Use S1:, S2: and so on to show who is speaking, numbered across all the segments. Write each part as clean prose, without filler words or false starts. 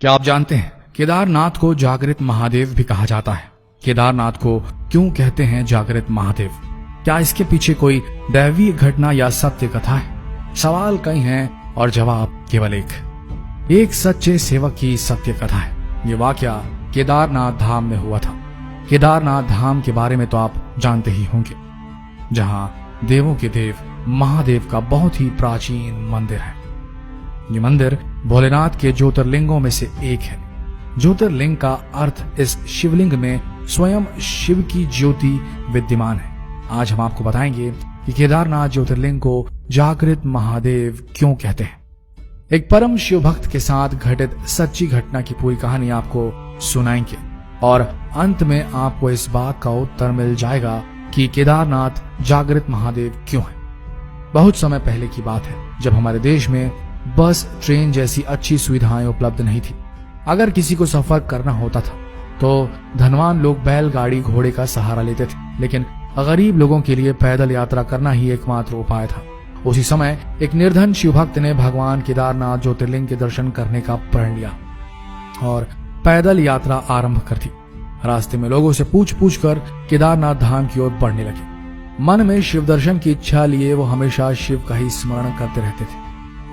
S1: क्या आप जानते हैं केदारनाथ को जागृत महादेव भी कहा जाता है? केदारनाथ को क्यों कहते हैं जागृत महादेव? क्या इसके पीछे कोई दैवीय घटना या सत्य कथा है? सवाल कई हैं और जवाब केवल एक सच्चे सेवक की सत्य कथा है। ये वाकया केदारनाथ धाम में हुआ था। केदारनाथ धाम के बारे में तो आप जानते ही होंगे, जहां देवों के देव महादेव का बहुत ही प्राचीन मंदिर है। ये मंदिर भोलेनाथ के ज्योतिर्लिंगों में से एक है। ज्योतिर्लिंग का अर्थ इस शिवलिंग में स्वयं शिव की ज्योति विद्यमान है। आज हम आपको बताएंगे कि केदारनाथ ज्योतिर्लिंग को जागृत महादेव क्यों कहते हैं। एक परम शिव भक्त के साथ घटित सच्ची घटना की पूरी कहानी आपको सुनाएंगे और अंत में आपको इस बात का उत्तर मिल जाएगा कि केदारनाथ जागृत महादेव क्यों है। बहुत समय पहले की बात है, जब हमारे देश में बस ट्रेन जैसी अच्छी सुविधाएं उपलब्ध नहीं थी। अगर किसी को सफर करना होता था तो धनवान लोग बैलगाड़ी घोड़े का सहारा लेते थे, लेकिन गरीब लोगों के लिए पैदल यात्रा करना ही एकमात्र उपाय था। उसी समय एक निर्धन शिवभक्त ने भगवान केदारनाथ ज्योतिर्लिंग के दर्शन करने का प्रण लिया और पैदल यात्रा आरंभ कर दी। रास्ते में लोगों से पूछ पूछ कर केदारनाथ धाम की ओर बढ़ने लगे। मन में शिव दर्शन की इच्छा लिए वो हमेशा शिव का ही स्मरण करते रहते थे।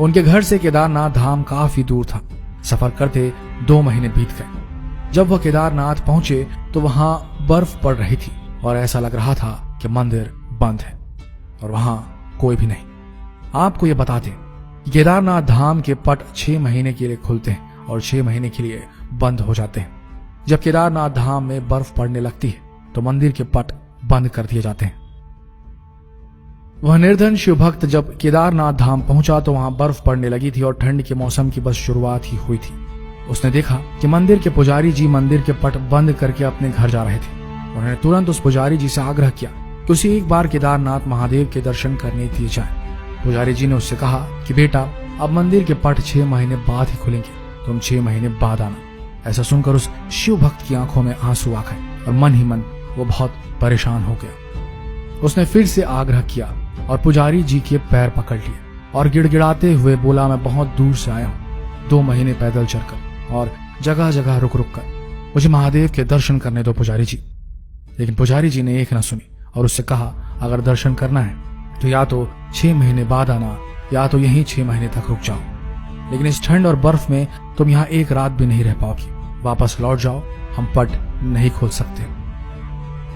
S1: उनके घर से केदारनाथ धाम काफी दूर था। सफर करते 2 महीने बीत गए। जब वह केदारनाथ पहुंचे तो वहां बर्फ पड़ रही थी और ऐसा लग रहा था कि मंदिर बंद है और वहां कोई भी नहीं। आपको ये बता दें कि केदारनाथ धाम के पट 6 महीने के लिए खुलते हैं और 6 महीने के लिए बंद हो जाते हैं। जब केदारनाथ धाम में बर्फ पड़ने लगती है तो मंदिर के पट बंद कर दिए जाते हैं। वह निर्धन शिव भक्त जब केदारनाथ धाम पहुंचा तो वहां बर्फ पड़ने लगी थी और ठंड के मौसम की बस शुरुआत ही हुई थी। उसने देखा कि मंदिर के पुजारी जी मंदिर के पट बंद करके अपने घर जा रहे थे। उन्होंने तुरंत उस पुजारी जी से आग्रह किया कि उसे एक बार केदारनाथ महादेव के दर्शन करने दिए जाए। पुजारी जी ने उससे कहा कि बेटा, अब मंदिर के पट 6 महीने बाद ही खुलेंगे, तुम 6 महीने बाद आना। ऐसा सुनकर उस शिव भक्त की आंखों में आंसू आ गए और मन ही मन वो बहुत परेशान हो गया। उसने फिर से आग्रह किया और पुजारी जी के पैर पकड़ लिए और गिड़गिड़ाते हुए बोला, मैं बहुत दूर से आया हूँ, 2 महीने पैदल चलकर और जगह जगह रुक रुक कर, मुझे महादेव के दर्शन करने दो पुजारी जी। लेकिन पुजारी जी ने एक न सुनी और उससे कहा, अगर दर्शन करना है तो या तो 6 महीने बाद आना या तो यहीं 6 महीने तक रुक जाओ, लेकिन इस ठंड और बर्फ में तुम यहाँ एक रात भी नहीं रह पाओगी। वापस लौट जाओ, हम पट नहीं खोल सकते।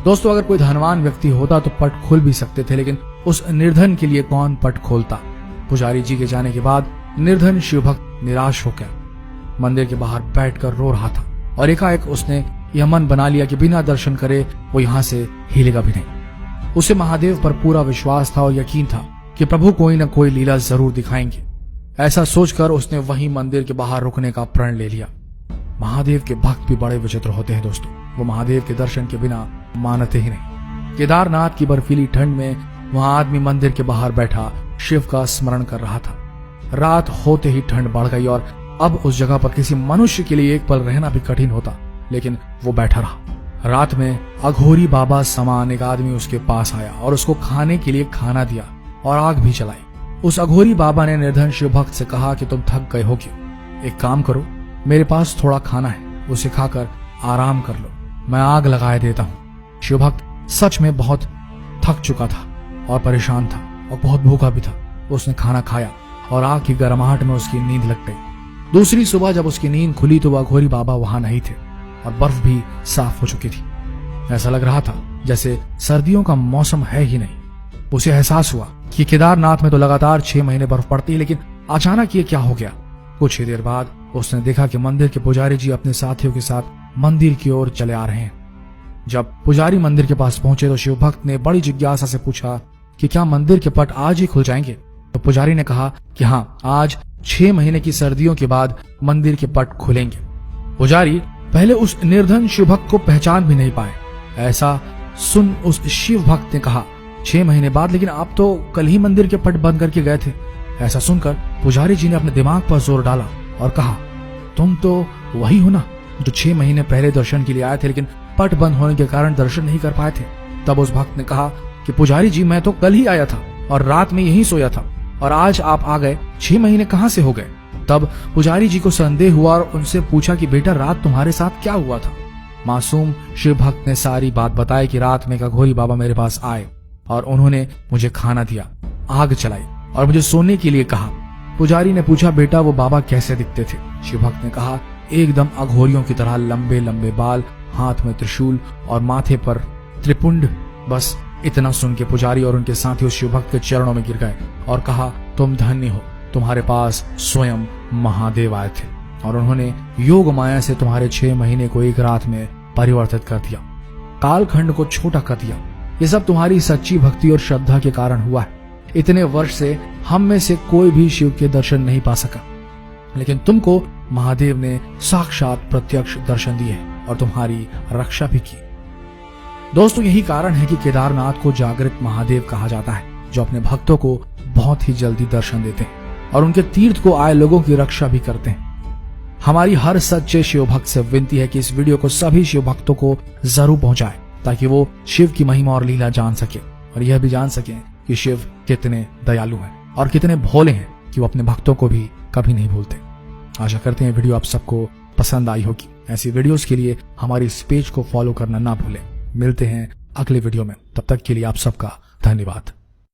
S1: दोस्तों, अगर कोई धनवान व्यक्ति होता तो पट खोल भी सकते थे, लेकिन उस निर्धन के लिए कौन पट खोलता। पुजारी जी के जाने के बाद निर्धन शिवभक्त निराश हो गया, मंदिर के बाहर बैठकर रो रहा था और एकाएक उसने यह मन बना लिया कि बिना दर्शन करे वो यहाँ से हिलेगा भी नहीं। उसे महादेव पर पूरा विश्वास था और यकीन था कि प्रभु कोई न कोई लीला जरूर दिखाएंगे। ऐसा सोचकर उसने वहीं मंदिर के बाहर रुकने का प्रण ले लिया। महादेव के भक्त भी बड़े विचित्र होते हैं दोस्तों, वो महादेव के दर्शन के बिना मानते ही नहीं। केदारनाथ की बर्फीली ठंड में वहां आदमी मंदिर के बाहर बैठा शिव का स्मरण कर रहा था। रात होते ही ठंड बढ़ गई और अब उस जगह पर किसी मनुष्य के लिए एक पल रहना भी कठिन होता, लेकिन वो बैठा रहा। रात में अघोरी बाबा समान एक आदमी उसके पास आया और उसको खाने के लिए खाना दिया और आग भी जलाई। उस अघोरी बाबा ने निर्धन शिव भक्त से कहा कि तुम थक गए होगे, एक काम करो, मेरे पास थोड़ा खाना है, उसे खाकर आराम कर लो, मैं आग लगाए देता हूँ। शिव भक्त सच में बहुत थक चुका था और परेशान था और बहुत भूखा भी था। उसने खाना खाया और आग की गर्माहट में उसकी नींद लग गई। दूसरी सुबह जब उसकी नींद खुली तो वह अघोरी बाबा वहां नहीं थे और बर्फ भी साफ हो चुकी थी। ऐसा लग रहा था जैसे सर्दियों का मौसम है ही नहीं। उसे एहसास हुआ कि केदारनाथ में तो लगातार 6 महीने बर्फ पड़ती है, लेकिन अचानक ये क्या हो गया। कुछ ही देर बाद उसने देखा कि मंदिर के पुजारी जी अपने साथियों के साथ मंदिर की ओर चले आ रहे हैं। जब पुजारी मंदिर के पास पहुंचे तो शिव भक्त ने बड़ी जिज्ञासा से पूछा कि क्या मंदिर के पट आज ही खुल जाएंगे। तो पुजारी ने कहा कि हाँ, आज 6 महीने की सर्दियों के बाद मंदिर के पट खुलेंगे। पुजारी पहले उस निर्धन शिव भक्त को पहचान भी नहीं पाए। ऐसा सुन उस शिव भक्त ने कहा, 6 महीने बाद, लेकिन आप तो कल ही मंदिर के पट बंद करके गए थे। ऐसा सुनकर पुजारी जी ने अपने दिमाग पर जोर डाला और कहा, तुम तो वही हो ना जो 6 महीने पहले दर्शन के लिए आए थे, लेकिन पट बंद होने के कारण दर्शन नहीं कर पाए थे। तब उस भक्त ने कहा कि पुजारी जी, मैं तो कल ही आया था और रात में यहीं सोया था और आज आप आ गए, 6 महीने कहां से हो गए। तब पुजारी जी को संदेह हुआ और उनसे पूछा कि बेटा रात तुम्हारे साथ क्या हुआ था। मासूम शिव भक्त ने सारी बात बताई कि रात में एक अघोरी बाबा मेरे पास आए और उन्होंने मुझे खाना दिया, आग जलाई और मुझे सोने के लिए कहा। पुजारी ने पूछा बेटा वो बाबा कैसे दिखते थे। शिव भक्त ने कहा एकदम अघोरियों की तरह, लंबे लंबे बाल, हाथ में त्रिशूल और माथे पर त्रिपुंड। बस इतना सुन के पुजारी और उनके साथी उस शिव भक्त के चरणों में गिर गए और कहा तुम धन्य हो, तुम्हारे पास स्वयं महादेव आए थे और उन्होंने योग माया से तुम्हारे 6 महीने को एक रात में परिवर्तित कर दिया, कालखंड को छोटा कर दिया। ये सब तुम्हारी सच्ची भक्ति और श्रद्धा के कारण हुआ है। इतने वर्ष से हम में से कोई भी शिव के दर्शन नहीं पा सका, लेकिन तुमको महादेव ने साक्षात प्रत्यक्ष दर्शन दिए और तुम्हारी रक्षा भी की। दोस्तों यही कारण है कि केदारनाथ को जागृत महादेव कहा जाता है, जो अपने भक्तों को बहुत ही जल्दी दर्शन देते हैं और उनके तीर्थ को आए लोगों की रक्षा भी करते हैं। हमारी हर सच्चे शिव भक्त से विनती है कि इस वीडियो को सभी शिव भक्तों को जरूर पहुंचाएं, ताकि वो शिव की महिमा और लीला जान सके और यह भी जान सके कि शिव कितने दयालु हैं और कितने भोले हैं कि वो अपने भक्तों को भी कभी नहीं भूलते। आशा करते हैं वीडियो आप सबको पसंद आई होगी। ऐसी वीडियोस के लिए हमारी इस पेज को फॉलो करना ना भूलें। मिलते हैं अगले वीडियो में, तब तक के लिए आप सबका धन्यवाद।